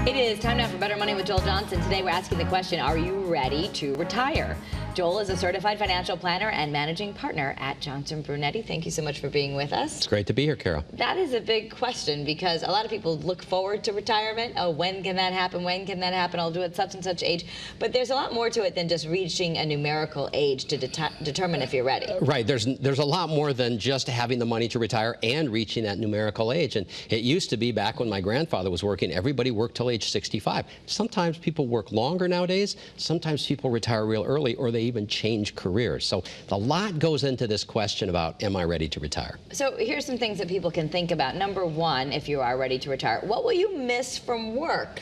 It is time now for Better Money with Joel Johnson. Today we're asking the question, are you ready to retire? Joel is a certified financial planner and managing partner at Johnson Brunetti. Thank you so much for being with us. It's great to be here, Kara. That is a big question because a lot of people look forward to retirement. Oh, when can that happen? When can that happen? I'll do it such and such age. But there's a lot more to it than just reaching a numerical age to determine if you're ready. Right. There's a lot more than just having the money to retire and reaching that numerical age. And it used to be back when my grandfather was working, everybody worked till age 65. Sometimes people work longer nowadays. Sometimes people retire real early, or they even change careers. So a lot goes into this question about, am I ready to retire? So here's some things that people can think about. Number one, if you are ready to retire, what will you miss from work?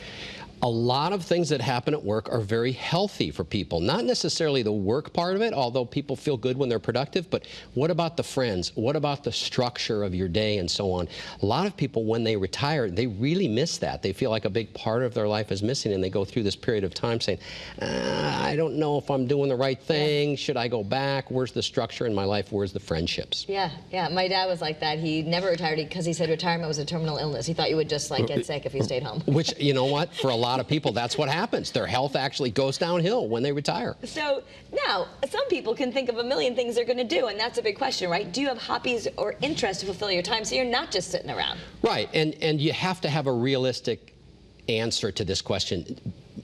A lot of things that happen at work are very healthy for people. Not necessarily the work part of it, although people feel good when they're productive, but what about the friends? What about the structure of your day and so on? A lot of people, when they retire, they really miss that. They feel like a big part of their life is missing, and they go through this period of time saying, I don't know if I'm doing the right thing. Should I go back? Where's the structure in my life? Where's the friendships? Yeah. My dad was like that. He never retired because he said retirement was a terminal illness. He thought you would just like get sick if you stayed home. Which, you know what, for a lot of people, that's what happens. Their health actually goes downhill when they retire. So now, some people can think of a million things they're going to do, and that's a big question, right? Do you have hobbies or interests to fulfill your time so you're not just sitting around? Right, and you have to have a realistic answer to this question.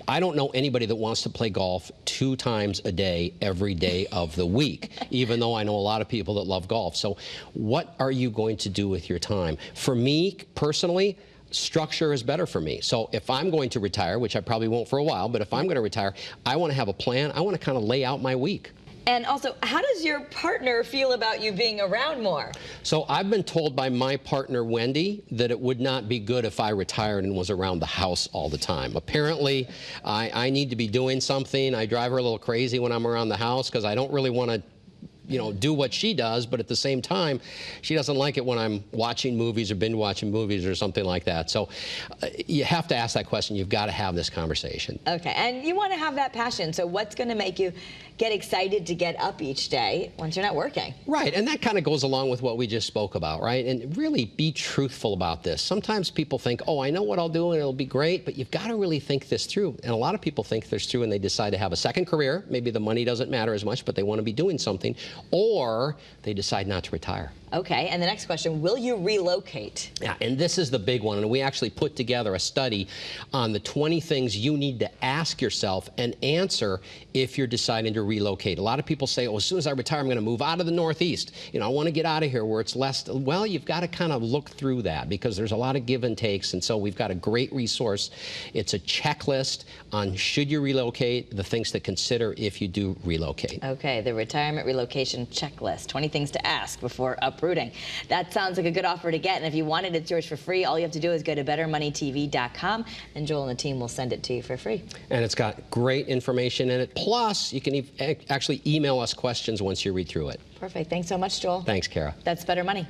I don't know anybody that wants to play golf 2 times a day, every day of the week, even though I know a lot of people that love golf. So what are you going to do with your time? For me, personally, structure is better for me. So if I'm going to retire, which I probably won't for a while, but if I'm going to retire, I want to have a plan. I want to kind of lay out my week. And also, how does your partner feel about you being around more? So I've been told by my partner, Wendy, that it would not be good if I retired and was around the house all the time. Apparently, I need to be doing something. I drive her a little crazy when I'm around the house because I don't really want to do what she does, but at the same time, she doesn't like it when I'm watching movies or binge watching movies or something like that. So you have to ask that question. You've got to have this conversation. Okay, and you want to have that passion. So what's going to make you get excited to get up each day once you're not working? Right, and that kind of goes along with what we just spoke about, right? And really be truthful about this. Sometimes people think, oh, I know what I'll do and it'll be great, but you've got to really think this through. And a lot of people think this through and they decide to have a second career. Maybe the money doesn't matter as much, but they want to be doing something. Or they decide not to retire. Okay, and the next question, will you relocate? Yeah, and this is the big one, and we actually put together a study on the 20 things you need to ask yourself and answer if you're deciding to relocate. A lot of people say, oh, as soon as I retire, I'm going to move out of the Northeast. I want to get out of here where it's less. Well, you've got to kind of look through that because there's a lot of give and takes, and so we've got a great resource. It's a checklist on should you relocate, the things to consider if you do relocate. Okay, the retirement relocation checklist, 20 things to ask before uprooting. That sounds like a good offer to get, and if you want it, it's yours for free. All you have to do is go to bettermoneytv.com, and Joel and the team will send it to you for free. And it's got great information in it. Plus, you can actually email us questions once you read through it. Perfect. Thanks so much, Joel. Thanks, Kara. That's Better Money.